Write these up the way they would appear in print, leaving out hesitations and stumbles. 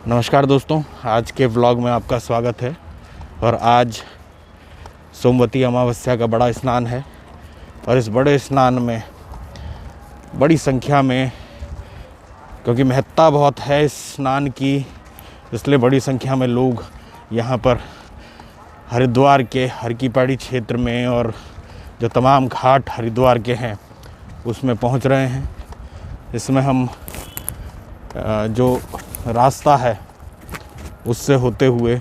नमस्कार दोस्तों, आज के व्लॉग में आपका स्वागत है। और आज सोमवती अमावस्या का बड़ा स्नान है और इस बड़े स्नान में बड़ी संख्या में, क्योंकि महत्ता बहुत है इस स्नान की, इसलिए बड़ी संख्या में लोग यहाँ पर हरिद्वार के हर की पैड़ी क्षेत्र में और जो तमाम घाट हरिद्वार के हैं उसमें पहुँच रहे हैं। इसमें हम जो रास्ता है उससे होते हुए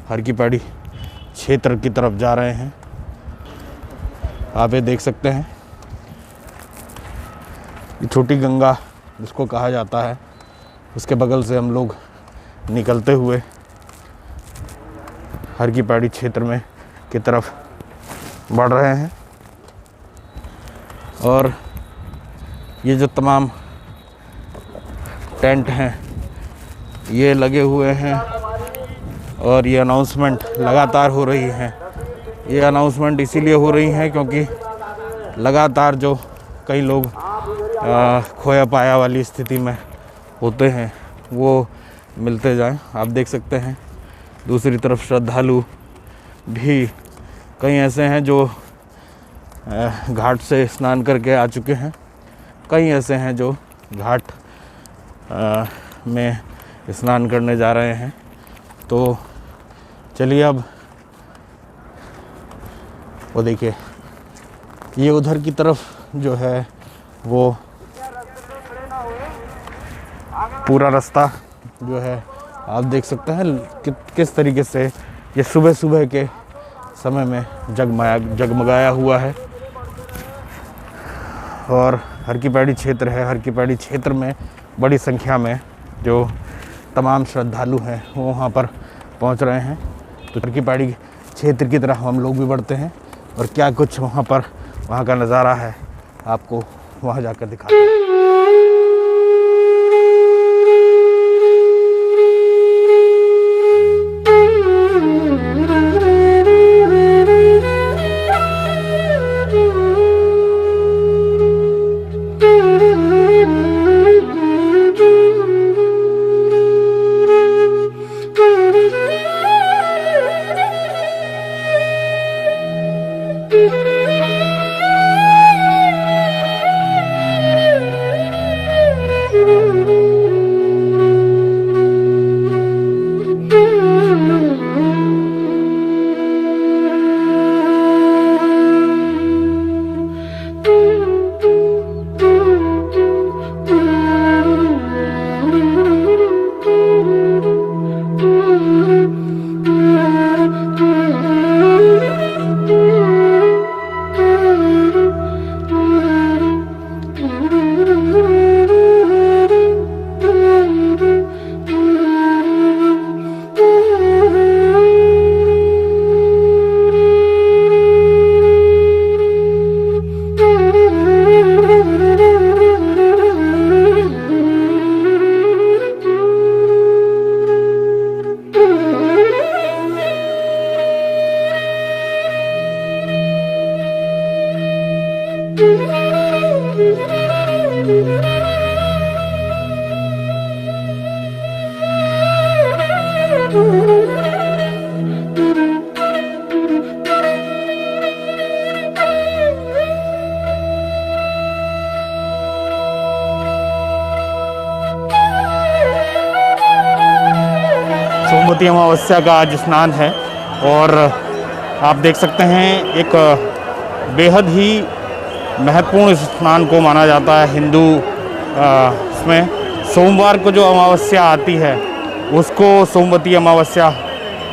हर की पैड़ी क्षेत्र की तरफ जा रहे हैं। आप ये देख सकते हैं, ये छोटी गंगा जिसको कहा जाता है, उसके बगल से हम लोग निकलते हुए हर की पैड़ी क्षेत्र में की तरफ बढ़ रहे हैं। और ये जो तमाम टेंट हैं ये लगे हुए हैं और ये अनाउंसमेंट लगातार हो रही हैं। ये अनाउंसमेंट इसीलिए हो रही हैं क्योंकि लगातार जो कई लोग खोया पाया वाली स्थिति में होते हैं वो मिलते जाएं। आप देख सकते हैं दूसरी तरफ श्रद्धालु भी कई ऐसे हैं जो घाट से स्नान करके आ चुके हैं, कई ऐसे हैं जो घाट में स्नान करने जा रहे हैं। तो चलिए, अब वो देखिए, ये उधर की तरफ जो है वो पूरा रास्ता जो है आप देख सकते हैं किस तरीके से ये सुबह सुबह के समय में जगमगाया हुआ है। और हर की पैड़ी क्षेत्र है, हर की पैड़ी क्षेत्र में बड़ी संख्या में जो तमाम श्रद्धालु हैं वो वहाँ पर पहुँच रहे हैं। तो हर की पैड़ी क्षेत्र की तरफ हम लोग भी बढ़ते हैं और क्या कुछ वहाँ का नज़ारा है आपको वहाँ जाकर दिखाते हैं। सोमवती अमावस्या का आज स्नान है और आप देख सकते हैं एक बेहद ही महत्वपूर्ण स्नान को माना जाता है हिंदू इसमें। सोमवार को जो अमावस्या आती है उसको सोमवती अमावस्या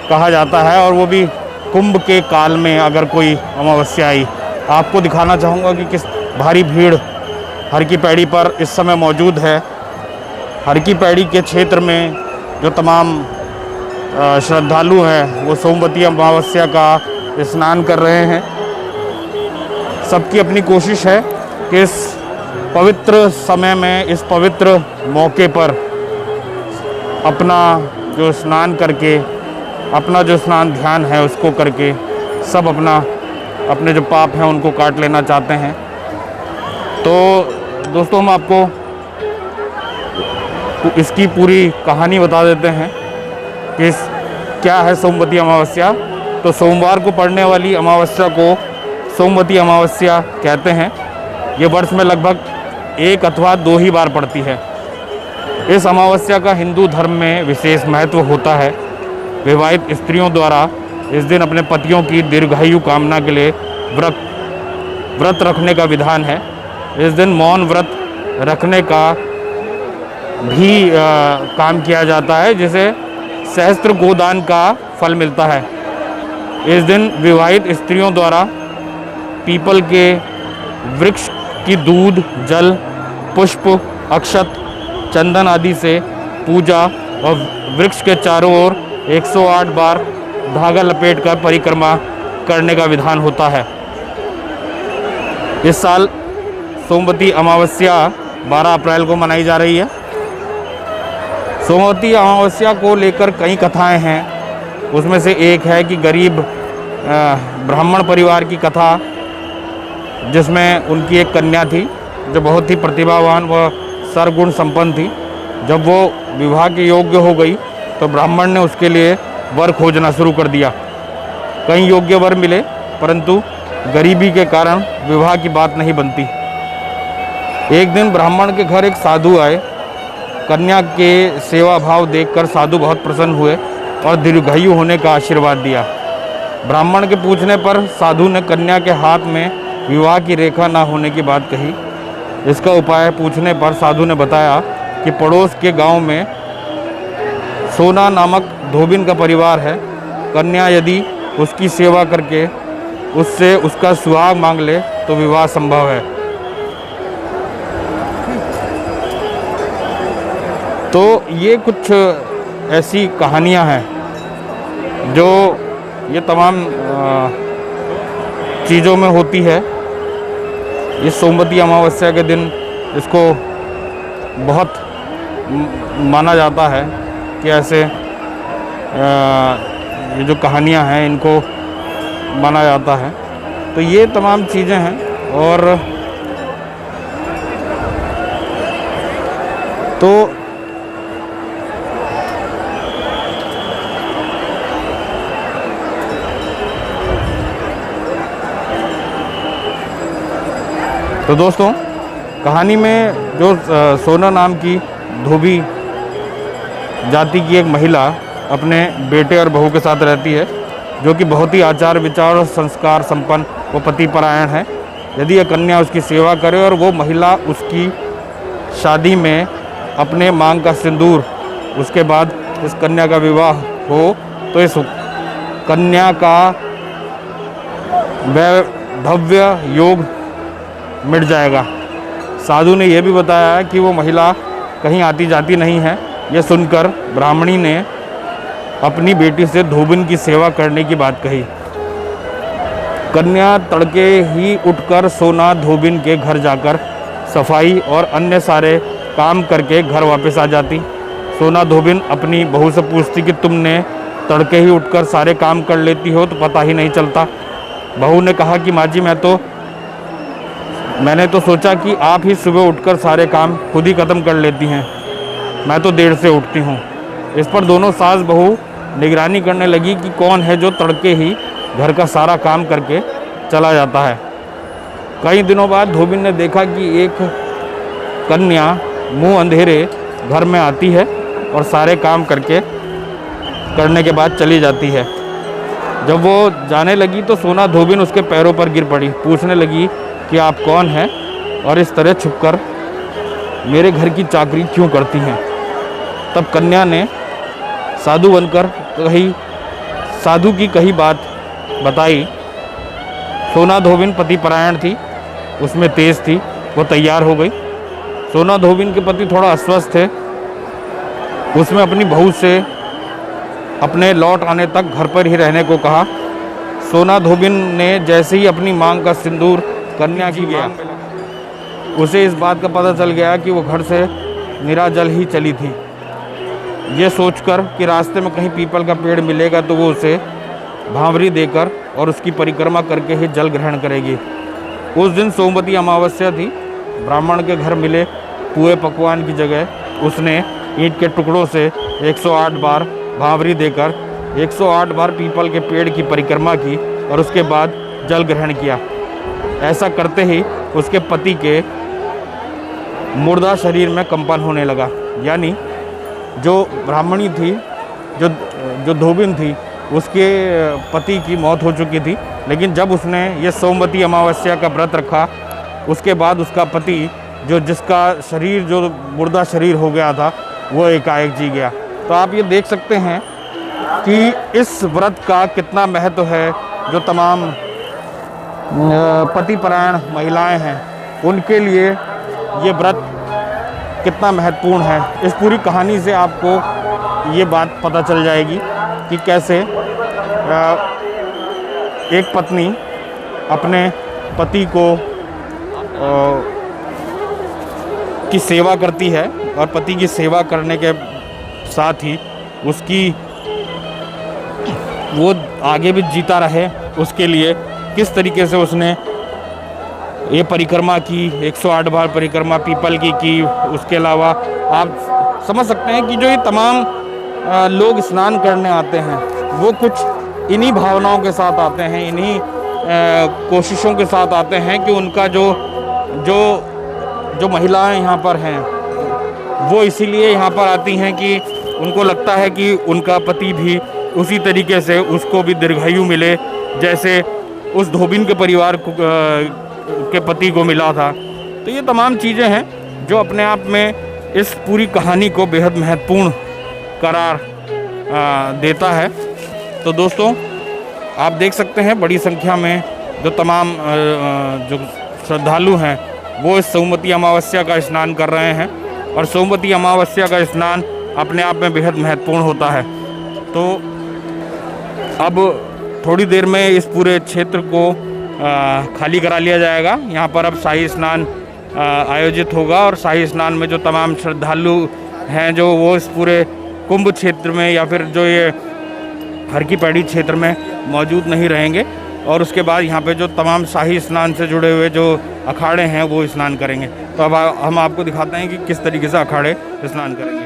कहा जाता है और वो भी कुंभ के काल में अगर कोई अमावस्या आई। आपको दिखाना चाहूँगा कि किस भारी भीड़ हर की पैड़ी पर इस समय मौजूद है। हर की पैड़ी के क्षेत्र में जो तमाम श्रद्धालु हैं वो सोमवती अमावस्या का स्नान कर रहे हैं। सबकी अपनी कोशिश है कि इस पवित्र समय में, इस पवित्र मौके पर अपना जो स्नान करके, अपना जो स्नान ध्यान है उसको करके सब अपने जो पाप हैं उनको काट लेना चाहते हैं। तो दोस्तों, हम आपको इसकी पूरी कहानी बता देते हैं कि क्या है सोमवती अमावस्या। तो सोमवार को पड़ने वाली अमावस्या को सोमवती अमावस्या कहते हैं। ये वर्ष में लगभग 1 अथवा 2 ही बार पड़ती है। इस अमावस्या का हिंदू धर्म में विशेष महत्व होता है। विवाहित स्त्रियों द्वारा इस दिन अपने पतियों की दीर्घायु कामना के लिए व्रत रखने का विधान है। इस दिन मौन व्रत रखने का भी काम किया जाता है, जिसे सहस्त्र गोदान का फल मिलता है। इस दिन विवाहित स्त्रियों द्वारा पीपल के वृक्ष की दूध, जल, पुष्प, अक्षत, चंदन आदि से पूजा और वृक्ष के चारों ओर 108 बार धागा लपेटकर परिक्रमा करने का विधान होता है। इस साल सोमवती अमावस्या 12 अप्रैल को मनाई जा रही है। सोमवती अमावस्या को लेकर कई कथाएं हैं। उसमें से एक है कि गरीब ब्राह्मण परिवार की कथा, जिसमें उनकी एक कन्या थी जो बहुत ही प्रतिभावान व सर्वगुण संपन्न थी। जब वो विवाह के योग्य हो गई तो ब्राह्मण ने उसके लिए वर खोजना शुरू कर दिया। कई योग्य वर मिले, परंतु गरीबी के कारण विवाह की बात नहीं बनती। एक दिन ब्राह्मण के घर एक साधु आए। कन्या के सेवा भाव देखकर साधु बहुत प्रसन्न हुए और दीर्घायु होने का आशीर्वाद दिया। ब्राह्मण के पूछने पर साधु ने कन्या के हाथ में विवाह की रेखा ना होने की बात कही। इसका उपाय पूछने पर साधु ने बताया कि पड़ोस के गांव में सोना नामक धोबिन का परिवार है। कन्या यदि उसकी सेवा करके उससे उसका सुहाग मांग ले तो विवाह संभव है। तो ये कुछ ऐसी कहानियां हैं जो ये तमाम चीज़ों में होती है। इस सोमवती अमावस्या के दिन इसको बहुत माना जाता है कि ऐसे ये जो कहानियां हैं इनको माना जाता है। तो ये तमाम चीज़ें हैं। और तो दोस्तों, कहानी में जो सोना नाम की धोबी जाति की एक महिला अपने बेटे और बहू के साथ रहती है, जो कि बहुत ही आचार विचार और संस्कार संपन्न व पतिपरायण है। यदि यह कन्या उसकी सेवा करे और वो महिला उसकी शादी में अपने मांग का सिंदूर, उसके बाद इस कन्या का विवाह हो, तो इस कन्या का वैधव्य योग मिट जाएगा। साधु ने यह भी बताया कि वो महिला कहीं आती जाती नहीं है। यह सुनकर ब्राह्मणी ने अपनी बेटी से धोबिन की सेवा करने की बात कही। कन्या तड़के ही उठकर सोना धोबिन के घर जाकर सफाई और अन्य सारे काम करके घर वापस आ जाती। सोना धोबिन अपनी बहू से पूछती कि तुमने तड़के ही उठकर सारे काम कर लेती हो तो पता ही नहीं चलता। बहू ने कहा कि माँ जी, मैंने तो सोचा कि आप ही सुबह उठकर सारे काम खुद ही ख़त्म कर लेती हैं, मैं तो देर से उठती हूँ। इस पर दोनों सास बहू निगरानी करने लगी कि कौन है जो तड़के ही घर का सारा काम करके चला जाता है। कई दिनों बाद धोबिन ने देखा कि एक कन्या मुंह अंधेरे घर में आती है और सारे काम करने के बाद चली जाती है। जब वो जाने लगी तो सोना धोबिन उसके पैरों पर गिर पड़ी। पूछने लगी कि आप कौन हैं और इस तरह छुपकर मेरे घर की चाकरी क्यों करती हैं। तब कन्या ने साधु बनकर साधु की कही बात बताई। सोना धोबिन पतिपरायण थी, उसमें तेज थी, वो तैयार हो गई। सोना धोबिन के पति थोड़ा अस्वस्थ थे। उसने अपनी बहू से अपने लौट आने तक घर पर ही रहने को कहा। सोना धोबिन ने जैसे ही अपनी मांग का सिंदूर कन्या की गया, उसे इस बात का पता चल गया कि वो घर से निराजल ही चली थी। ये सोचकर कि रास्ते में कहीं पीपल का पेड़ मिलेगा तो वो उसे भांवरी देकर और उसकी परिक्रमा करके ही जल ग्रहण करेगी। उस दिन सोमवती अमावस्या थी। ब्राह्मण के घर मिले पुए पकवान की जगह उसने ईंट के टुकड़ों से 108 बार भांवरी देकर 108 बार पीपल के पेड़ की परिक्रमा की और उसके बाद जल ग्रहण किया। ऐसा करते ही उसके पति के मुर्दा शरीर में कंपन होने लगा। यानी जो ब्राह्मणी थी, जो धोबिन थी, उसके पति की मौत हो चुकी थी, लेकिन जब उसने ये सोमवती अमावस्या का व्रत रखा, उसके बाद उसका पति जिसका शरीर जो मुर्दा शरीर हो गया था, वो एकाएक जी गया। तो आप ये देख सकते हैं कि इस व्रत का कितना महत्व है। जो तमाम पतिपरायण महिलाएं हैं, उनके लिए ये व्रत कितना महत्वपूर्ण है। इस पूरी कहानी से आपको ये बात पता चल जाएगी कि कैसे एक पत्नी अपने पति को की सेवा करती है और पति की सेवा करने के साथ ही उसकी वो आगे भी जीता रहे, उसके लिए किस तरीके से उसने ये परिक्रमा की, 108 बार परिक्रमा पीपल की। उसके अलावा आप समझ सकते हैं कि जो ये तमाम लोग स्नान करने आते हैं, वो कुछ इन्हीं भावनाओं के साथ आते हैं, इन्हीं कोशिशों के साथ आते हैं कि उनका जो महिलाएं यहाँ पर हैं, वो इसीलिए यहाँ पर आती हैं कि उनको लगता है कि उनका पति भी उसी तरीके से उसको भी दीर्घायु मिले, जैसे उस धोबिन के परिवार के पति को मिला था। तो ये तमाम चीज़ें हैं जो अपने आप में इस पूरी कहानी को बेहद महत्वपूर्ण करार देता है। तो दोस्तों, आप देख सकते हैं बड़ी संख्या में जो तमाम जो श्रद्धालु हैं, वो इस सोमवती अमावस्या का स्नान कर रहे हैं और सोमवती अमावस्या का स्नान अपने आप में बेहद महत्वपूर्ण होता है। तो अब थोड़ी देर में इस पूरे क्षेत्र को खाली करा लिया जाएगा। यहाँ पर अब शाही स्नान आयोजित होगा और शाही स्नान में जो तमाम श्रद्धालु हैं, जो वो इस पूरे कुंभ क्षेत्र में या फिर जो ये हर की पैड़ी क्षेत्र में मौजूद नहीं रहेंगे, और उसके बाद यहाँ पे जो तमाम शाही स्नान से जुड़े हुए जो अखाड़े हैं वो स्नान करेंगे। तो अब हम आपको दिखाते हैं कि किस तरीके से अखाड़े स्नान करेंगे।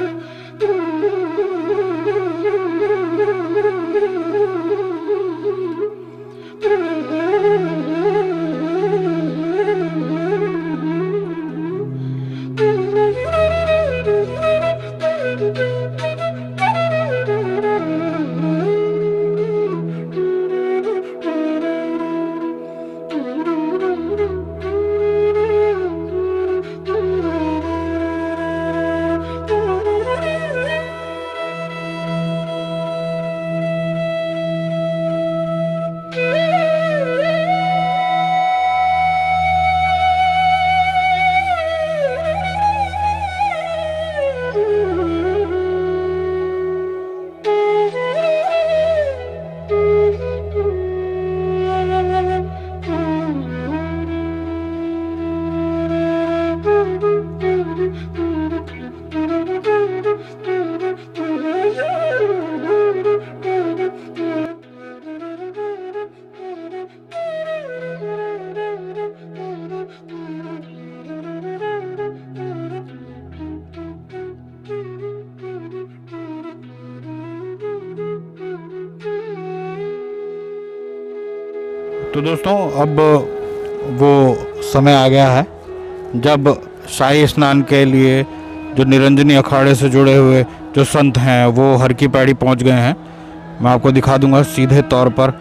तो दोस्तों, अब वो समय आ गया है जब शाही स्नान के लिए जो निरंजनी अखाड़े से जुड़े हुए जो संत हैं वो हर की पैड़ी पहुंच गए हैं। मैं आपको दिखा दूंगा सीधे तौर पर,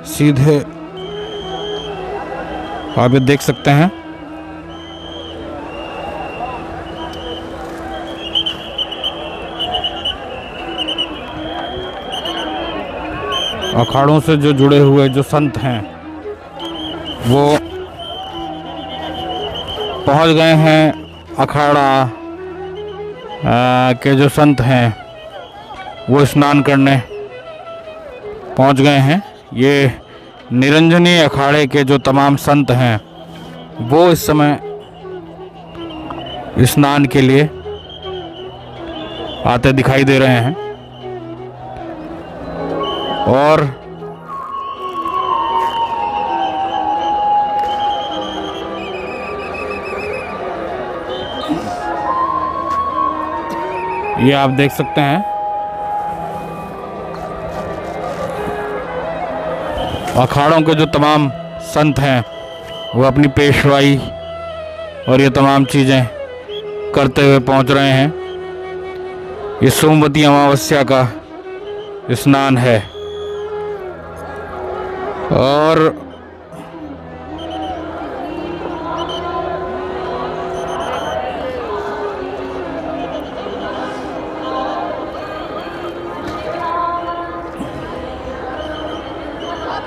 सीधे आप ये देख सकते हैं। अखाड़ों से जो जुड़े हुए जो संत हैं वो पहुंच गए हैं। अखाड़ा के जो संत हैं वो स्नान करने पहुंच गए हैं। ये निरंजनी अखाड़े के जो तमाम संत हैं वो इस समय स्नान के लिए आते दिखाई दे रहे हैं और ये आप देख सकते हैं अखाड़ों के जो तमाम संत हैं वो अपनी पेशवाई और ये तमाम चीज़ें करते हुए पहुंच रहे हैं। ये सोमवती अमावस्या का स्नान है और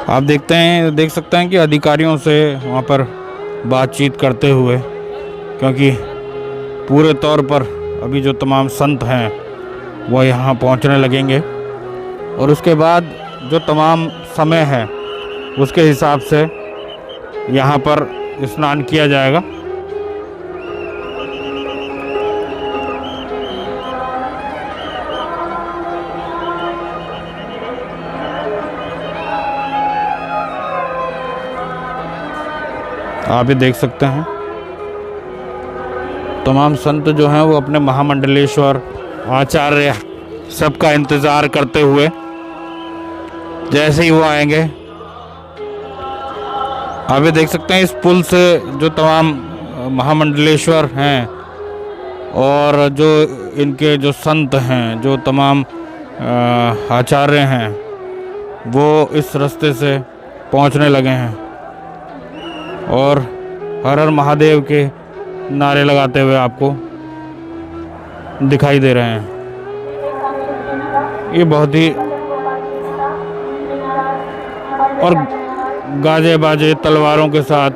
आप देख सकते हैं कि अधिकारियों से वहाँ पर बातचीत करते हुए, क्योंकि पूरे तौर पर अभी जो तमाम संत हैं वो यहाँ पहुँचने लगेंगे और उसके बाद जो तमाम समय है उसके हिसाब से यहाँ पर स्नान किया जाएगा। आप ये देख सकते हैं तमाम संत जो हैं वो अपने महामंडलेश्वर आचार्य सबका इंतज़ार करते हुए जैसे ही वो आएंगे। आप ये देख सकते हैं इस पुल से जो तमाम महामंडलेश्वर हैं और जो इनके जो संत हैं, जो तमाम आचार्य हैं, वो इस रास्ते से पहुंचने लगे हैं और हर हर महादेव के नारे लगाते हुए आपको दिखाई दे रहे हैं। ये बहुत ही और गाजे बाजे तलवारों के साथ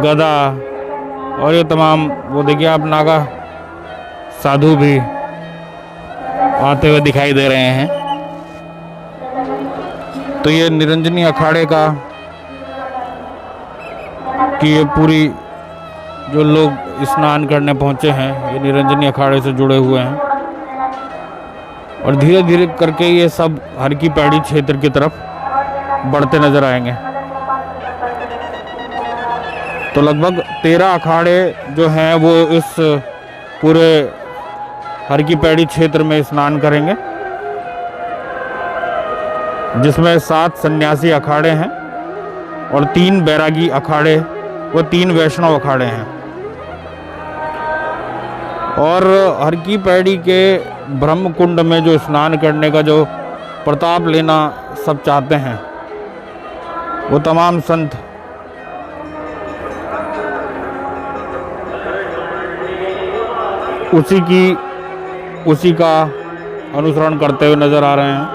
गदा और ये तमाम वो देखिए आप नागा साधु भी आते हुए दिखाई दे रहे हैं। तो ये निरंजनी अखाड़े का कि ये पूरी जो लोग स्नान करने पहुंचे हैं ये निरंजनी अखाड़े से जुड़े हुए हैं और धीरे धीरे करके ये सब हर की पैड़ी क्षेत्र की तरफ बढ़ते नजर आएंगे। तो लगभग 13 अखाड़े जो हैं वो इस पूरे हर की पैड़ी क्षेत्र में स्नान करेंगे, जिसमें 7 सन्यासी अखाड़े हैं और 3 बैरागी अखाड़े व 3 वैष्णव अखाड़े हैं। और हर की पैड़ी के ब्रह्म कुंड में जो स्नान करने का जो प्रताप लेना सब चाहते हैं वो तमाम संत उसी का अनुसरण करते हुए नज़र आ रहे हैं।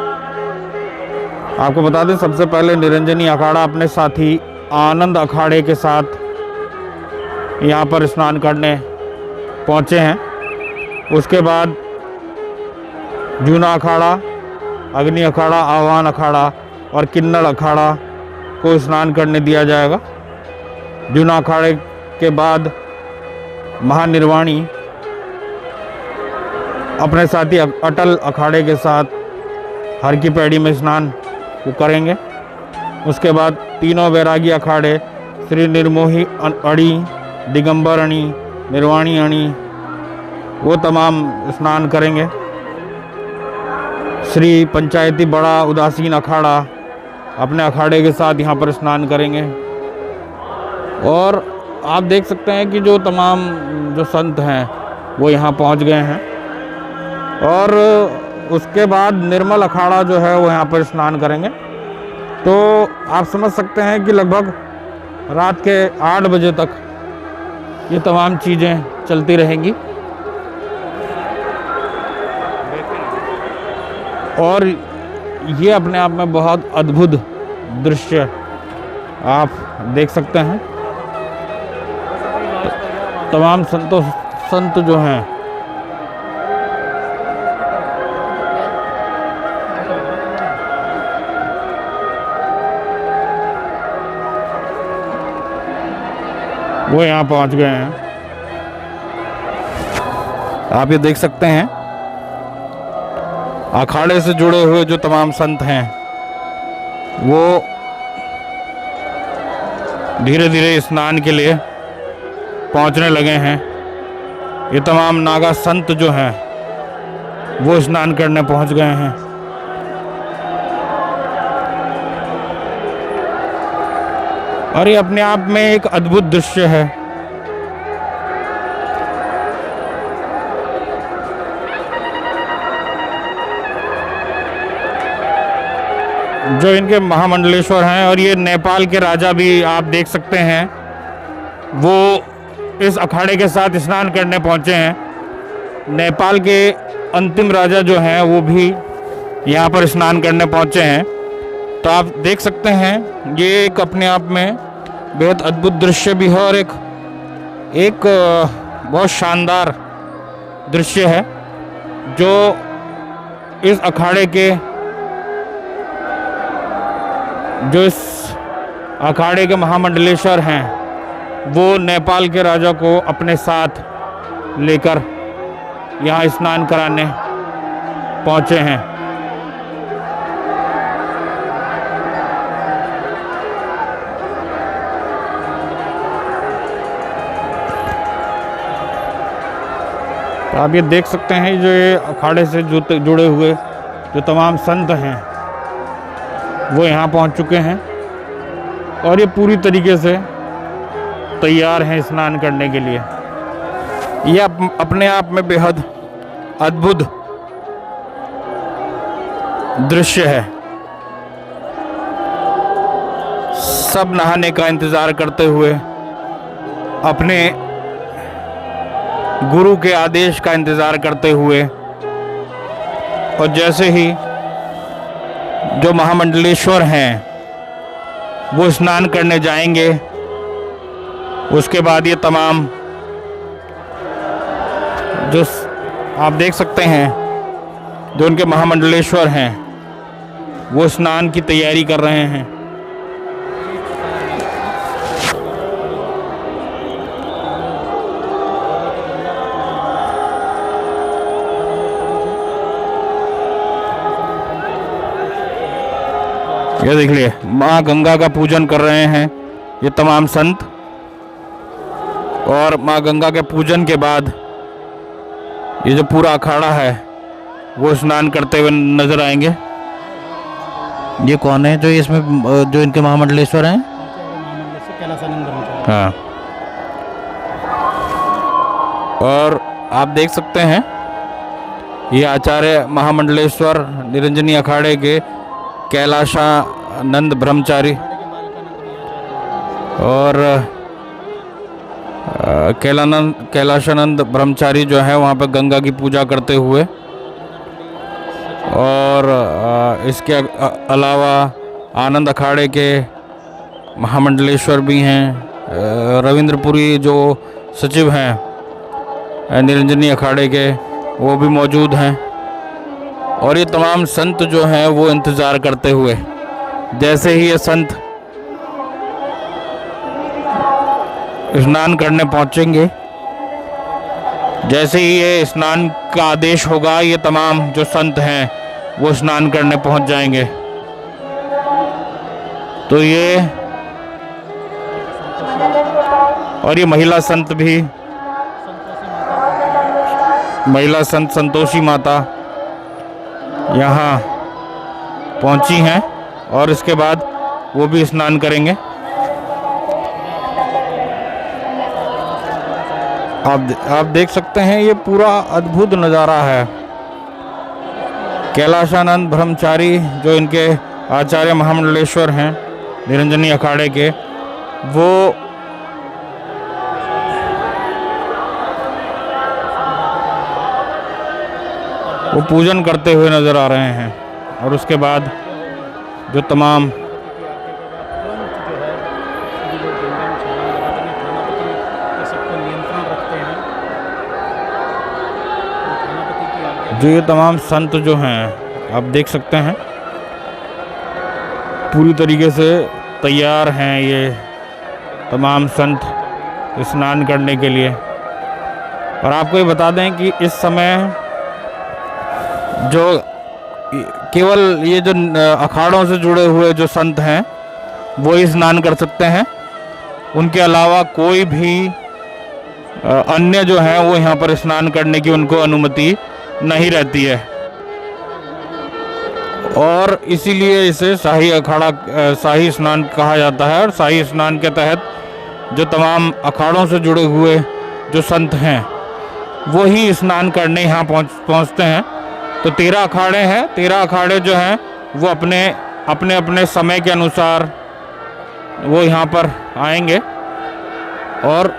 आपको बता दें सबसे पहले निरंजनी अखाड़ा अपने साथी आनंद अखाड़े के साथ यहाँ पर स्नान करने पहुँचे हैं। उसके बाद जूना अखाड़ा, अग्नि अखाड़ा, आह्वान अखाड़ा और किन्नर अखाड़ा को स्नान करने दिया जाएगा। जूना अखाड़े के बाद महानिर्वाणी अपने साथी अटल अखाड़े के साथ हर की पैड़ी में स्नान वो करेंगे। उसके बाद तीनों वैरागी अखाड़े श्री निर्मोही अणी, दिगंबर अणी, निर्वाणी अणी वो तमाम स्नान करेंगे। श्री पंचायती बड़ा उदासीन अखाड़ा अपने अखाड़े के साथ यहाँ पर स्नान करेंगे। और आप देख सकते हैं कि जो तमाम जो संत हैं वो यहाँ पहुँच गए हैं। और उसके बाद निर्मल अखाड़ा जो है वो यहाँ पर स्नान करेंगे। तो आप समझ सकते हैं कि लगभग रात के 8 बजे तक ये तमाम चीज़ें चलती रहेंगी। और ये अपने आप में बहुत अद्भुत दृश्य आप देख सकते हैं। तमाम संत जो हैं वो यहाँ पहुँच गए हैं। आप ये देख सकते हैं अखाड़े से जुड़े हुए जो तमाम संत हैं वो धीरे धीरे स्नान के लिए पहुंचने लगे हैं ये तमाम नागा संत जो हैं वो स्नान करने पहुंच गए हैं। और ये अपने आप में एक अद्भुत दृश्य है। जो इनके महामंडलेश्वर हैं, और ये नेपाल के राजा भी आप देख सकते हैं, वो इस अखाड़े के साथ स्नान करने पहुंचे हैं। नेपाल के अंतिम राजा जो हैं वो भी यहाँ पर स्नान करने पहुंचे हैं। तो आप देख सकते हैं ये एक अपने आप में बेहद अद्भुत दृश्य भी है, और एक बहुत शानदार दृश्य है जो इस अखाड़े के महामंडलेश्वर हैं वो नेपाल के राजा को अपने साथ लेकर यहाँ स्नान कराने पहुँचे हैं। तो आप ये देख सकते हैं जो ये अखाड़े से जुड़े हुए जो तमाम संत हैं वो यहाँ पहुँच चुके हैं, और ये पूरी तरीके से तैयार हैं स्नान करने के लिए। यह अपने आप में बेहद अद्भुत दृश्य है। सब नहाने का इंतज़ार करते हुए, अपने गुरु के आदेश का इंतज़ार करते हुए, और जैसे ही जो महामंडलेश्वर हैं वो स्नान करने जाएंगे, उसके बाद ये तमाम जो आप देख सकते हैं जो उनके महामंडलेश्वर हैं वो स्नान की तैयारी कर रहे हैं। ये देख लिए माँ गंगा का पूजन कर रहे हैं ये तमाम संत, और माँ गंगा के पूजन के बाद ये जो पूरा अखाड़ा है वो स्नान करते हुए नजर आएंगे। ये कौन है जो इसमें जो इनके महामंडलेश्वर हैं? हाँ, और आप देख सकते हैं ये आचार्य महामंडलेश्वर निरंजनी अखाड़े के कैलाशानंद ब्रह्मचारी और कैलाशानंद ब्रह्मचारी जो है वहाँ पर गंगा की पूजा करते हुए, और इसके अलावा आनंद अखाड़े के महामंडलेश्वर भी हैं। रविंद्रपुरी जो सचिव हैं निरंजनी अखाड़े के वो भी मौजूद हैं, और ये तमाम संत जो हैं वो इंतज़ार करते हुए, जैसे ही ये संत स्नान करने पहुंचेंगे, जैसे ही ये स्नान का आदेश होगा, ये तमाम जो संत हैं वो स्नान करने पहुंच जाएंगे। तो ये और ये महिला संत भी, महिला संत संतोषी माता यहाँ पहुंची हैं, और इसके बाद वो भी स्नान करेंगे। आप देख सकते हैं ये पूरा अद्भुत नज़ारा है। कैलाशानंद ब्रह्मचारी जो इनके आचार्य महामंडलेश्वर हैं निरंजनी अखाड़े के, वो पूजन करते हुए नज़र आ रहे हैं, और उसके बाद जो तमाम जो ये तमाम संत जो हैं आप देख सकते हैं पूरी तरीके से तैयार हैं ये तमाम संत स्नान करने के लिए। और आपको ये बता दें कि इस समय जो केवल ये जो अखाड़ों से जुड़े हुए जो संत हैं वो ही स्नान कर सकते हैं, उनके अलावा कोई भी अन्य जो हैं वो यहाँ पर स्नान करने की उनको अनुमति नहीं रहती है। और इसीलिए इसे शाही अखाड़ा शाही स्नान कहा जाता है। और शाही स्नान के तहत जो तमाम अखाड़ों से जुड़े हुए जो संत हैं वो ही स्नान करने यहाँ पहुँचते हैं। तो 13 अखाड़े हैं। 13 अखाड़े जो हैं वो अपने अपने समय के अनुसार वो यहाँ पर आएंगे और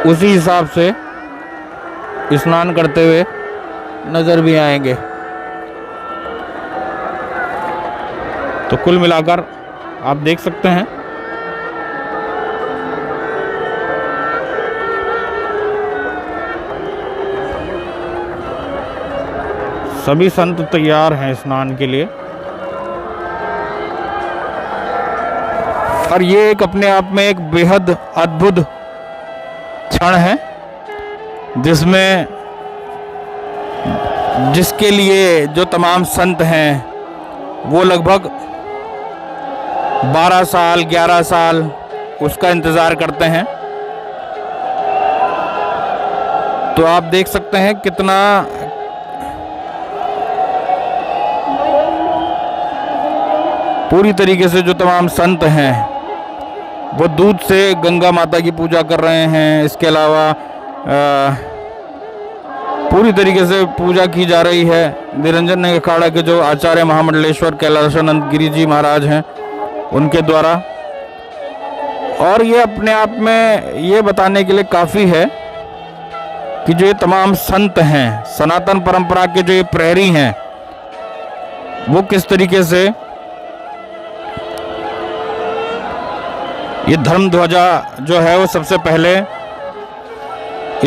उसी हिसाब से स्नान करते हुए नज़र भी आएंगे। तो कुल मिलाकर आप देख सकते हैं सभी संत तैयार हैं स्नान के लिए। और ये एक अपने आप में एक बेहद अद्भुत क्षण है जिसके लिए जो तमाम संत हैं वो लगभग 12 साल 11 साल उसका इंतज़ार करते हैं। तो आप देख सकते हैं कितना पूरी तरीके से जो तमाम संत हैं वो दूध से गंगा माता की पूजा कर रहे हैं। इसके अलावा पूरी तरीके से पूजा की जा रही है निरंजन अखाड़ा के जो आचार्य महामंडलेश्वर कैलाशानंद गिरी जी महाराज हैं उनके द्वारा। और ये अपने आप में ये बताने के लिए काफ़ी है कि जो ये तमाम संत हैं सनातन परंपरा के जो ये प्रहरी हैं वो किस तरीके से ये धर्म ध्वजा जो है वो सबसे पहले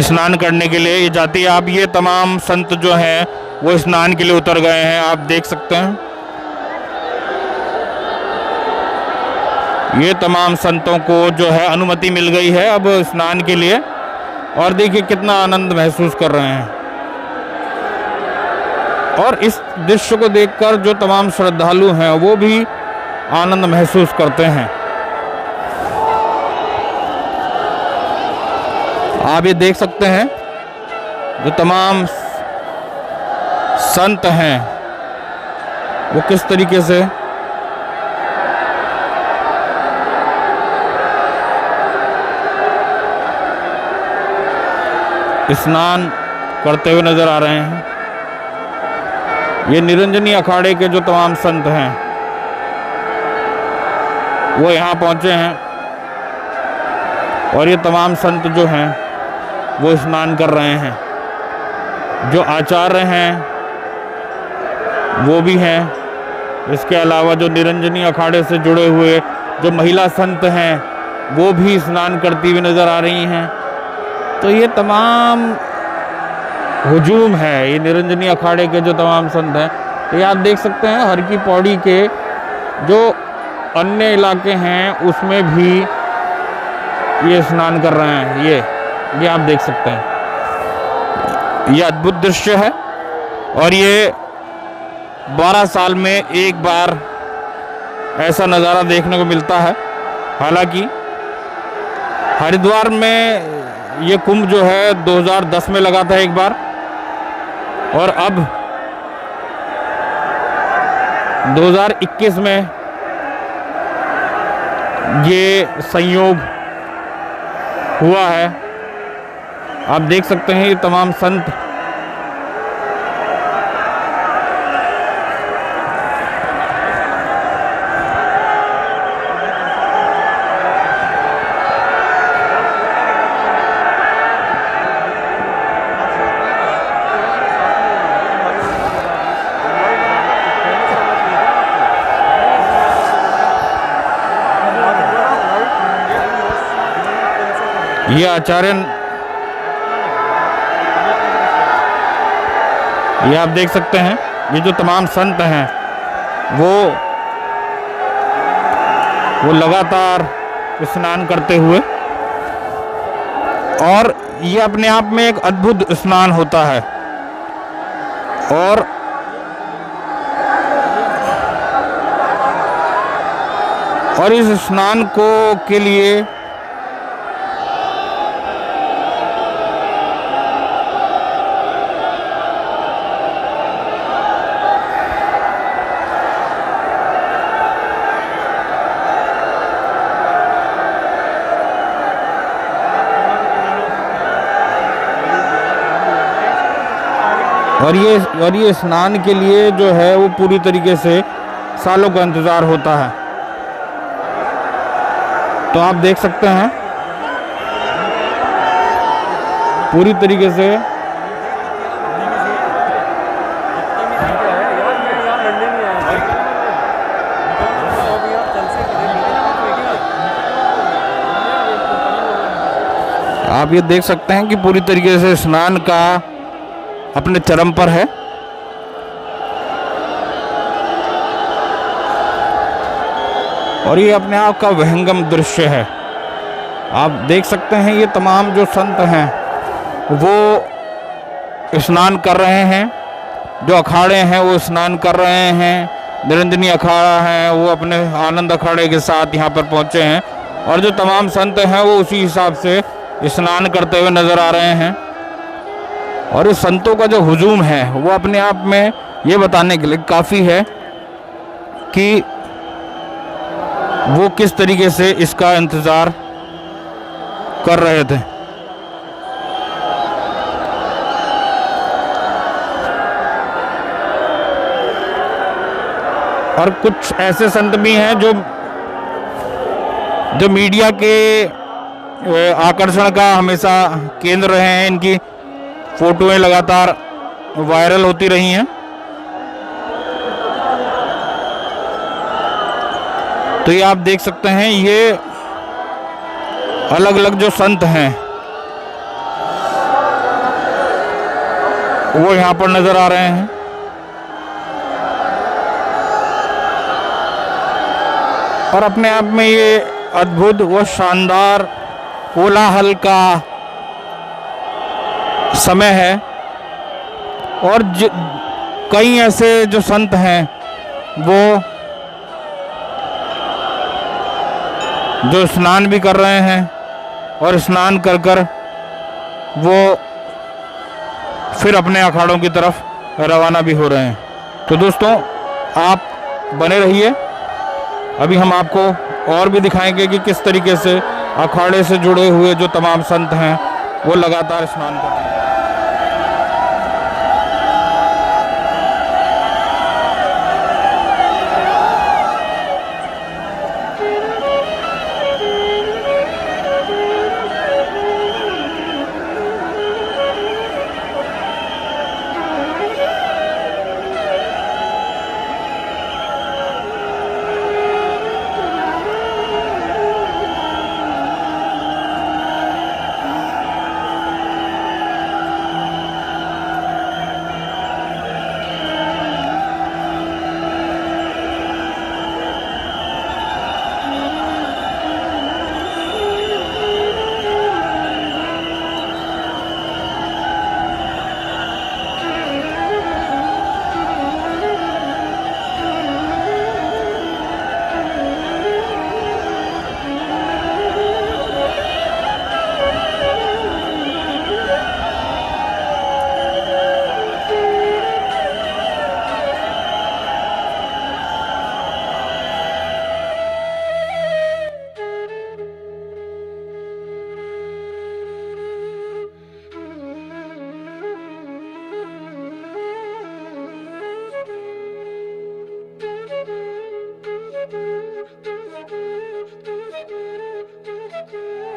स्नान करने के लिए ये जाती है। आप ये तमाम संत जो हैं वो स्नान के लिए उतर गए हैं। आप देख सकते हैं ये तमाम संतों को जो है अनुमति मिल गई है अब स्नान के लिए। और देखिए कितना आनंद महसूस कर रहे हैं। और इस दृश्य को देखकर जो तमाम श्रद्धालु हैं वो भी आनंद महसूस करते हैं। आप ये देख सकते हैं जो तमाम संत हैं वो किस तरीके से स्नान करते हुए नजर आ रहे हैं। ये निरंजनी अखाड़े के जो तमाम संत हैं वो यहाँ पहुँचे हैं और ये तमाम संत जो हैं वो स्नान कर रहे हैं। जो आचार्य हैं वो भी हैं। इसके अलावा जो निरंजनी अखाड़े से जुड़े हुए जो महिला संत हैं वो भी स्नान करती हुई नज़र आ रही हैं। तो ये तमाम हुजूम है ये निरंजनी अखाड़े के जो तमाम संत हैं। तो ये आप देख सकते हैं हर की पौड़ी के जो अन्य इलाके हैं उसमें भी ये स्नान कर रहे हैं। ये आप देख सकते हैं ये अद्भुत दृश्य है। और ये 12 साल में एक बार ऐसा नज़ारा देखने को मिलता है। हालांकि हरिद्वार में ये कुंभ जो है 2010 में लगा था एक बार और अब 2021 में ये संयोग हुआ है। आप देख सकते हैं ये तमाम संत ये आचार्य ये आप देख सकते हैं ये जो तमाम संत हैं वो लगातार स्नान करते हुए और ये अपने आप में एक अद्भुत स्नान होता है। और इस स्नान को के लिए और ये स्नान के लिए जो है वो पूरी तरीके से सालों का इंतज़ार होता है। तो आप देख सकते हैं पूरी तरीके से आप ये देख सकते हैं कि पूरी तरीके से स्नान का अपने चरम पर है। और ये अपने आप का विहंगम दृश्य है। आप देख सकते हैं ये तमाम जो संत हैं वो स्नान कर रहे हैं, जो अखाड़े हैं वो स्नान कर रहे हैं। निरंजनी अखाड़ा है वो अपने आनंद अखाड़े के साथ यहाँ पर पहुँचे हैं और जो तमाम संत हैं वो उसी हिसाब से स्नान करते हुए नज़र आ रहे हैं। और इस संतों का जो हुजूम है वो अपने आप में ये बताने के लिए काफ़ी है कि वो किस तरीके से इसका इंतज़ार कर रहे थे। और कुछ ऐसे संत भी हैं जो मीडिया के आकर्षण का हमेशा केंद्र रहे हैं। इनकी फोटोएं लगातार वायरल होती रही हैं। तो ये आप देख सकते हैं ये अलग अलग जो संत हैं वो यहाँ पर नजर आ रहे हैं। और अपने आप में ये अद्भुत व शानदार कोलाहल का समय है। और कई ऐसे जो संत हैं वो जो स्नान भी कर रहे हैं और स्नान कर कर वो फिर अपने अखाड़ों की तरफ रवाना भी हो रहे हैं। तो दोस्तों आप बने रहिए, अभी हम आपको और भी दिखाएंगे कि किस तरीके से अखाड़े से जुड़े हुए जो तमाम संत हैं वो लगातार स्नान कर रहे हैं।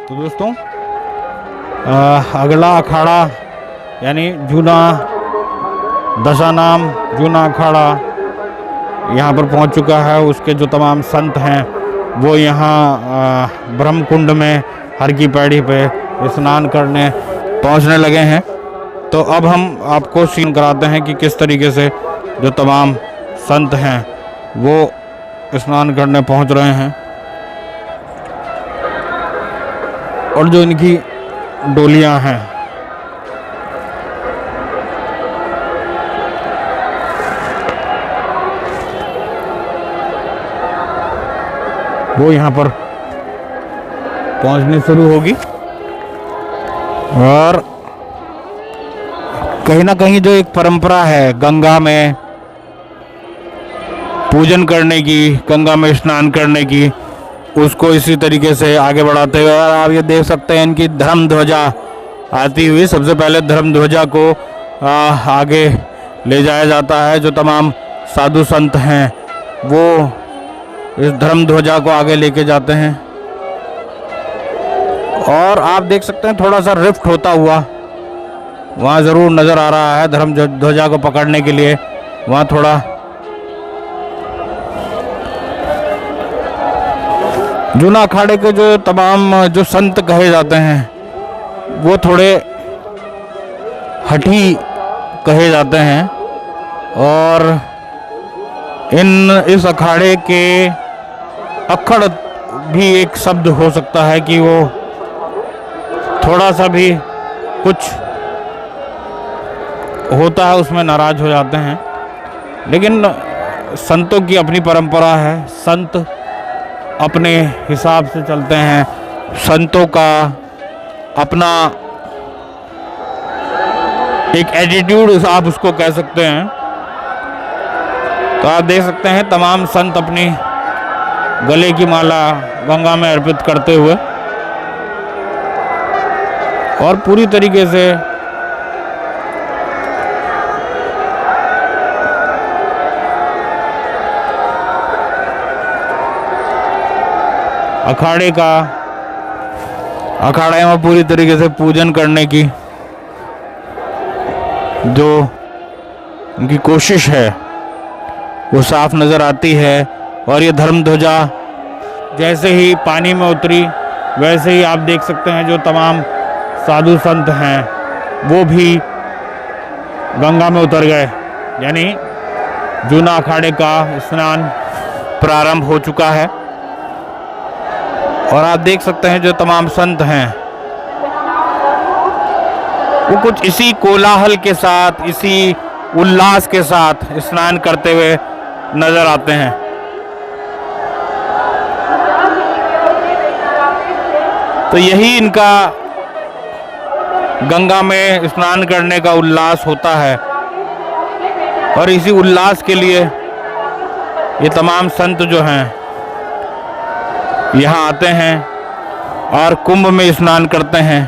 तो दोस्तों अगला अखाड़ा यानी जूना दशानाम जूना अखाड़ा यहाँ पर पहुँच चुका है। उसके जो तमाम संत हैं वो यहाँ ब्रह्मकुंड में हर की पैड़ी पे स्नान करने पहुँचने लगे हैं। तो अब हम आपको सीन कराते हैं कि किस तरीके से जो तमाम संत हैं वो स्नान करने पहुँच रहे हैं और जो इनकी डोलियां हैं वो यहाँ पर पहुँचनी शुरू होगी। और कहीं ना कहीं जो एक परंपरा है गंगा में पूजन करने की, गंगा में स्नान करने की, उसको इसी तरीके से आगे बढ़ाते हुए और आप ये देख सकते हैं इनकी धर्म ध्वजा आती हुई। सबसे पहले धर्म ध्वजा को आगे ले जाया जाता है। जो तमाम साधु संत हैं वो इस धर्म ध्वजा को आगे लेके जाते हैं। और आप देख सकते हैं थोड़ा सा रिफ्ट होता हुआ वहाँ ज़रूर नज़र आ रहा है। धर्म ध्वजा को पकड़ने के लिए वहाँ थोड़ा जूना अखाड़े के जो तमाम जो संत कहे जाते हैं वो थोड़े हठी कहे जाते हैं। और इस अखाड़े के अक्खड़ भी एक शब्द हो सकता है कि वो थोड़ा सा भी कुछ होता है उसमें नाराज हो जाते हैं। लेकिन संतों की अपनी परंपरा है, संत अपने हिसाब से चलते हैं, संतों का अपना एक एटीट्यूड आप उसको कह सकते हैं। तो आप देख सकते हैं तमाम संत अपनी गले की माला गंगा में अर्पित करते हुए और पूरी तरीके से अखाड़े में पूरी तरीके से पूजन करने की जो उनकी कोशिश है वो साफ नज़र आती है। और ये धर्म ध्वजा जैसे ही पानी में उतरी वैसे ही आप देख सकते हैं जो तमाम साधु संत हैं वो भी गंगा में उतर गए, यानी जूना अखाड़े का स्नान प्रारंभ हो चुका है। और आप देख सकते हैं जो तमाम संत हैं वो कुछ इसी कोलाहल के साथ, इसी उल्लास के साथ स्नान करते हुए नजर आते हैं। तो यही इनका गंगा में स्नान करने का उल्लास होता है। और इसी उल्लास के लिए ये तमाम संत जो हैं यहाँ आते हैं और कुंभ में स्नान करते हैं।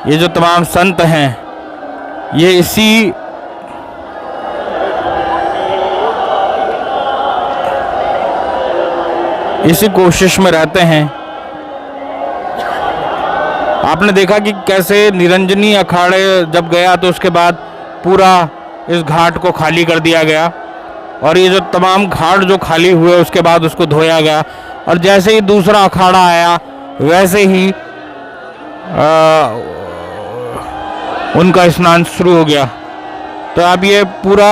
ये जो तमाम संत हैं ये इसी कोशिश में रहते हैं। आपने देखा कि कैसे निरंजनी अखाड़े जब गया तो उसके बाद पूरा इस घाट को खाली कर दिया गया और ये जो तमाम घाट जो खाली हुए उसके बाद उसको धोया गया। और जैसे ही दूसरा अखाड़ा आया वैसे ही उनका स्नान शुरू हो गया। तो आप ये पूरा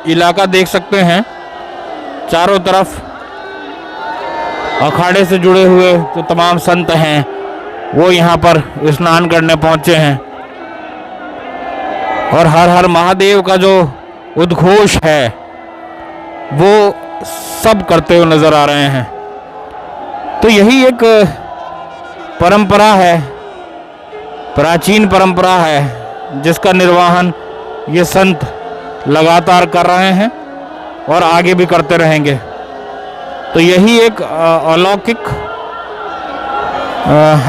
इलाका देख सकते हैं, चारों तरफ अखाड़े से जुड़े हुए जो तमाम संत हैं वो यहाँ पर स्नान करने पहुँचे हैं। और हर हर महादेव का जो उद्घोष है वो सब करते हुए नज़र आ रहे हैं। तो यही एक परंपरा है, प्राचीन परंपरा है जिसका निर्वहन ये संत लगातार कर रहे हैं और आगे भी करते रहेंगे। तो यही एक अलौकिक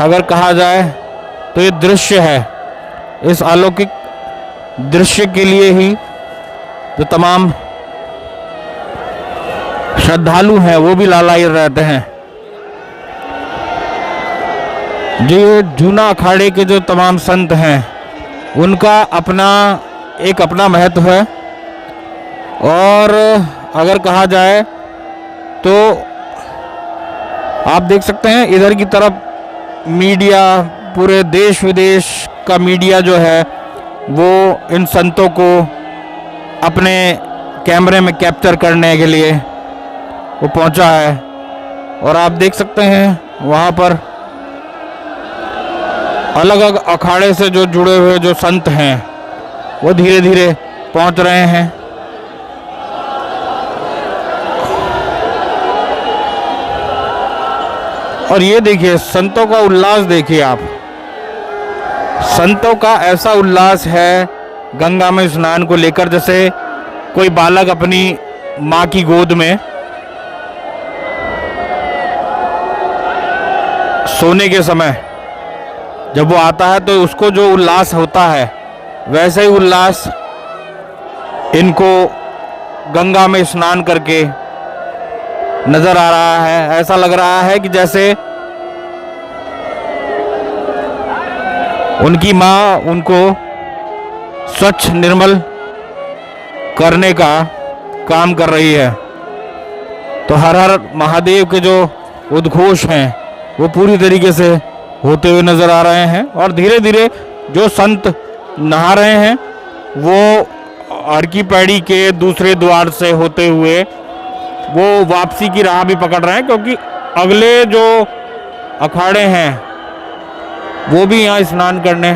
अगर कहा जाए तो ये दृश्य है। इस अलौकिक दृश्य के लिए ही जो तमाम श्रद्धालु हैं वो भी लालायित रहते हैं। जो ये जूना अखाड़े के जो तमाम संत हैं उनका अपना महत्व है। और अगर कहा जाए तो आप देख सकते हैं इधर की तरफ मीडिया, पूरे देश विदेश का मीडिया जो है वो इन संतों को अपने कैमरे में कैप्चर करने के लिए वो पहुंचा है। और आप देख सकते हैं वहाँ पर अलग अलग अखाड़े से जो जुड़े हुए जो संत हैं वो धीरे धीरे पहुंच रहे हैं। और ये देखिए संतों का उल्लास, देखिए आप, संतों का ऐसा उल्लास है गंगा में स्नान को लेकर जैसे कोई बालक अपनी माँ की गोद में सोने के समय जब वो आता है तो उसको जो उल्लास होता है वैसे ही उल्लास इनको गंगा में स्नान करके नजर आ रहा है। ऐसा लग रहा है कि जैसे उनकी माँ उनको स्वच्छ निर्मल करने का काम कर रही है। तो हर हर महादेव के जो उद्घोष हैं वो पूरी तरीके से होते हुए नजर आ रहे हैं। और धीरे धीरे जो संत नहा रहे हैं वो हर की पैड़ी के दूसरे द्वार से होते हुए वो वापसी की राह भी पकड़ रहे हैं, क्योंकि अगले जो अखाड़े हैं वो भी यहाँ स्नान करने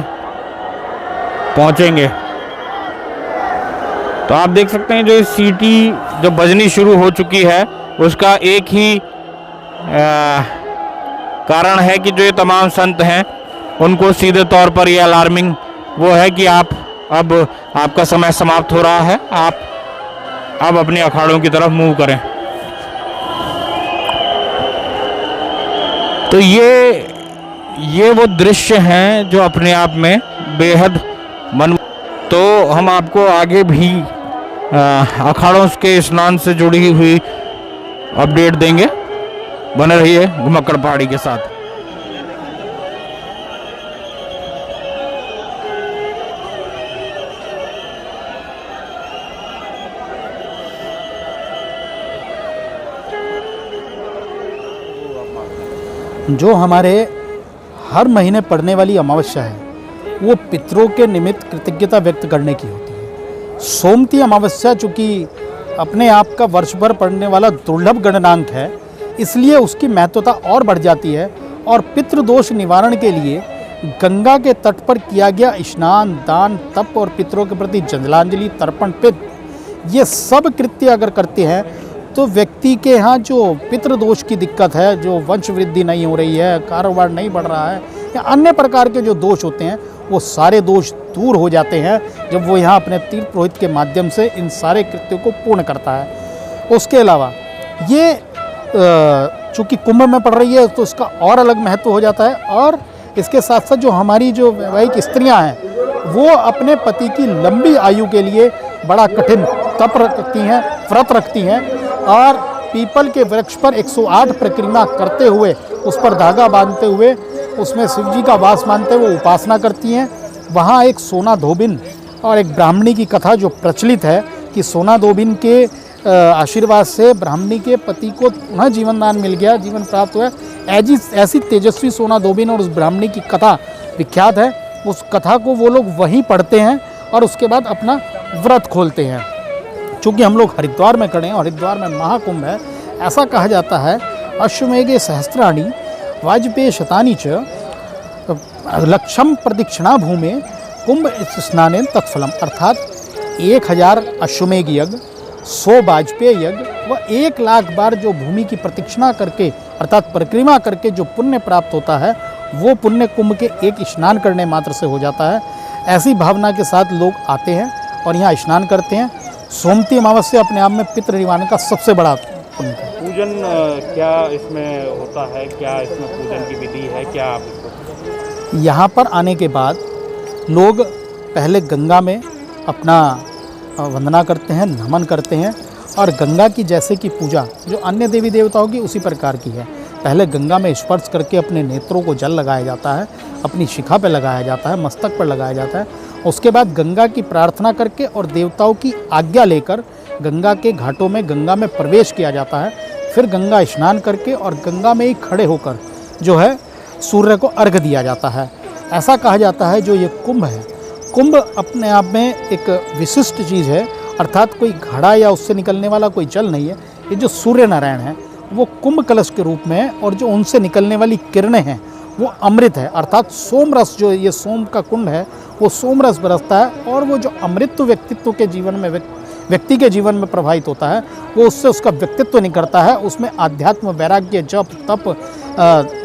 पहुँचेंगे। तो आप देख सकते हैं जो सीटी जो बजनी शुरू हो चुकी है उसका एक ही कारण है कि जो ये तमाम संत हैं उनको सीधे तौर पर ये अलार्मिंग वो है कि आप अब आपका समय समाप्त हो रहा है, आप अब अपने अखाड़ों की तरफ मूव करें। तो ये वो दृश्य हैं जो अपने आप में बेहद मन। तो हम आपको आगे भी अखाड़ों के स्नान से जुड़ी हुई अपडेट देंगे। बने रहिए घुमक्कड़ पहाड़ी के साथ। जो हमारे हर महीने पड़ने वाली अमावस्या है वो पितरों के निमित्त कृतज्ञता व्यक्त करने की होती है। सोमती अमावस्या चूँकि अपने आप का वर्ष भर पड़ने वाला दुर्लभ गणनांक है, इसलिए उसकी महत्वता और बढ़ जाती है। और पितृदोष निवारण के लिए गंगा के तट पर किया गया स्नान, दान, तप और पितरों के प्रति जलांजलि, तर्पण, पितृ, ये सब कृत्य अगर करते हैं तो व्यक्ति के यहाँ जो पितृदोष की दिक्कत है, जो वंश वृद्धि नहीं हो रही है, कारोबार नहीं बढ़ रहा है या अन्य प्रकार के जो दोष होते हैं वो सारे दोष दूर हो जाते हैं जब वो यहाँ अपने तीर्थ पुरोहित के माध्यम से इन सारे कृत्यों को पूर्ण करता है। उसके अलावा ये चूँकि कुंभ में पड़ रही है तो इसका और अलग महत्व हो जाता है। और इसके साथ साथ जो हमारी जो वैवाहिक स्त्रियाँ हैं वो अपने पति की लंबी आयु के लिए बड़ा कठिन तप रखती हैं, व्रत रखती हैं और पीपल के वृक्ष पर 108 परिक्रमा करते हुए उस पर धागा बांधते हुए उसमें शिव जी का वास मानते हुए उपासना करती हैं। वहाँ एक सोना धोबिन और एक ब्राह्मणी की कथा जो प्रचलित है कि सोना धोबिन के आशीर्वाद से ब्राह्मणी के पति को पुनः जीवन दान मिल गया, जीवन प्राप्त हुआ। ऐसी तेजस्वी सोना धोबिन और उस ब्राह्मणी की कथा विख्यात है। उस कथा को वो लोग वहीं पढ़ते हैं और उसके बाद अपना व्रत खोलते हैं। चूँकि हम लोग हरिद्वार में खड़े हैं और हरिद्वार में महाकुंभ है, ऐसा कहा जाता है अश्वमेघे सहस्त्राणि वाजपेय शतानि च लक्षम प्रदक्षिणा भूमि कुंभ स्नाने तत्फलम। अर्थात 1000 अश्वमेघ यज्ञ, 100 वाजपेय यज्ञ व 1 लाख बार जो भूमि की प्रदक्षिणा करके अर्थात परिक्रमा करके जो पुण्य प्राप्त होता है वो पुण्य कुंभ के एक स्नान करने मात्र से हो जाता है। ऐसी भावना के साथ लोग आते हैं और यहाँ स्नान करते हैं। सोमती अमावस्या अपने आप में पितृ निवारण का सबसे बड़ा पुण्य है। पूजन क्या इसमें होता है, क्या इसमें पूजन की विधि है, क्या आप इसको? यहाँ पर आने के बाद लोग पहले गंगा में अपना वंदना करते हैं, नमन करते हैं और गंगा की जैसे कि पूजा जो अन्य देवी देवताओं की उसी प्रकार की है। पहले गंगा में स्पर्श करके अपने नेत्रों को जल लगाया जाता है, अपनी शिखा पर लगाया जाता है, मस्तक पर लगाया जाता है। उसके बाद गंगा की प्रार्थना करके और देवताओं की आज्ञा लेकर गंगा के घाटों में गंगा में प्रवेश किया जाता है। फिर गंगा स्नान करके और गंगा में ही खड़े होकर जो है सूर्य को अर्घ्य दिया जाता है। ऐसा कहा जाता है जो ये कुंभ है, कुंभ अपने आप में एक विशिष्ट चीज़ है। अर्थात कोई घड़ा या उससे निकलने वाला कोई जल नहीं है। ये जो सूर्य नारायण है वो कुंभ कलश के रूप में है और जो उनसे निकलने वाली किरणें हैं वो अमृत है। अर्थात सोम रस, जो ये सोम का कुंड है वो सोम रस बरसता है और वो जो अमृत व्यक्तित्व के जीवन में व्यक्ति के जीवन में प्रभावित होता है वो उससे उसका व्यक्तित्व निकलता है। उसमें आध्यात्म, वैराग्य, जप, तप,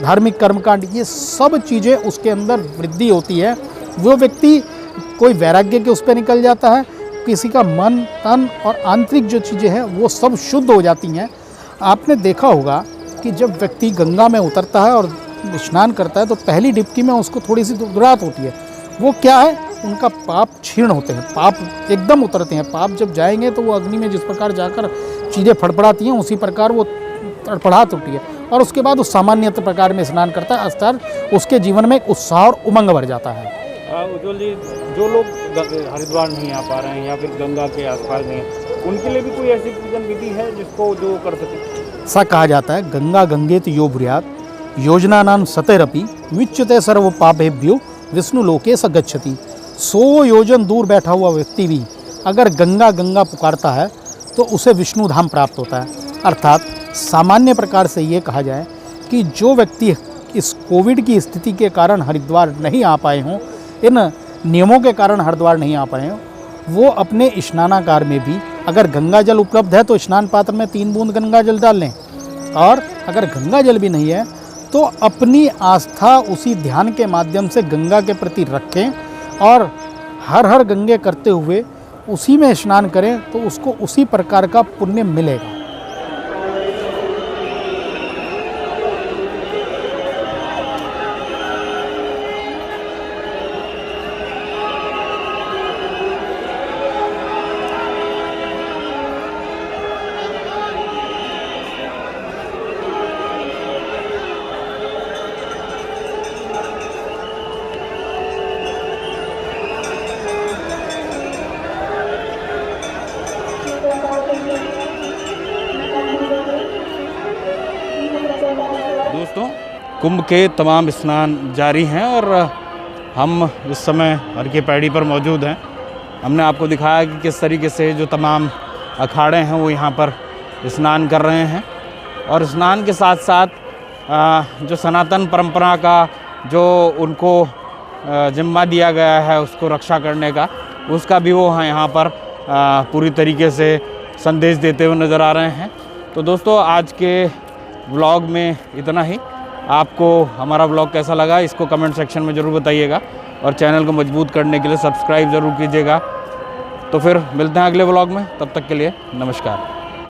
धार्मिक कर्मकांड, ये सब चीज़ें उसके अंदर वृद्धि होती है। वो व्यक्ति कोई वैराग्य के उस पर निकल जाता है, किसी का मन, तन और आंतरिक जो चीज़ें हैं वो सब शुद्ध हो जाती हैं। आपने देखा होगा कि जब व्यक्ति गंगा में उतरता है और स्नान करता है तो पहली डुबकी में उसको थोड़ी सी घबराहट होती है। वो क्या है उनका पाप क्षीण होते हैं, पाप एकदम उतरते हैं। पाप जब जाएंगे तो वो अग्नि में जिस प्रकार जाकर चीज़ें फड़फड़ाती हैं, उसी प्रकार वो तड़फड़ाहट होती है और उसके बाद उस सामान्य प्रकार में स्नान करता है। अर्थात उसके जीवन में एक उत्साह और उमंग भर जाता है। उज्ज्वल जी, जो लोग हरिद्वार नहीं आ पा रहे हैं या फिर गंगा के आसपास नहीं हैं, उनके लिए भी कोई ऐसी पूजन विधि है जिसको जो कर सके? ऐसा कहा जाता है, गंगा गंगेत यो ब्रूयात् योजनानां सतैरपि विच्युते सर्व पापेभ्यो विष्णु लोके स गच्छति। 100 योजन दूर बैठा हुआ व्यक्ति भी अगर गंगा गंगा पुकारता है तो उसे विष्णु धाम प्राप्त होता है। अर्थात सामान्य प्रकार से ये कहा जाए कि जो व्यक्ति इस कोविड की स्थिति के कारण हरिद्वार नहीं आ पाए हों, इन नियमों के कारण हरिद्वार नहीं आ पाए हों, वो अपने स्नानागार में भी अगर गंगा जल उपलब्ध है तो स्नान पात्र में 3 बूंद गंगा जल डाल लें, और अगर गंगा जल भी नहीं है तो अपनी आस्था उसी ध्यान के माध्यम से गंगा के प्रति रखें और हर हर गंगे करते हुए उसी में स्नान करें तो उसको उसी प्रकार का पुण्य मिलेगा। दोस्तों, कुंभ के तमाम स्नान जारी हैं और हम इस समय हर की पैड़ी पर मौजूद हैं। हमने आपको दिखाया कि किस तरीके से जो तमाम अखाड़े हैं वो यहाँ पर स्नान कर रहे हैं और स्नान के साथ साथ जो सनातन परंपरा का जो उनको जिम्मा दिया गया है उसको रक्षा करने का, उसका भी वो यहाँ पर पूरी तरीके से संदेश देते हुए नज़र आ रहे हैं। तो दोस्तों, आज के व्लॉग में इतना ही। आपको हमारा व्लॉग कैसा लगा इसको कमेंट सेक्शन में ज़रूर बताइएगा और चैनल को मजबूत करने के लिए सब्सक्राइब ज़रूर कीजिएगा। तो फिर मिलते हैं अगले व्लॉग में, तब तक के लिए नमस्कार।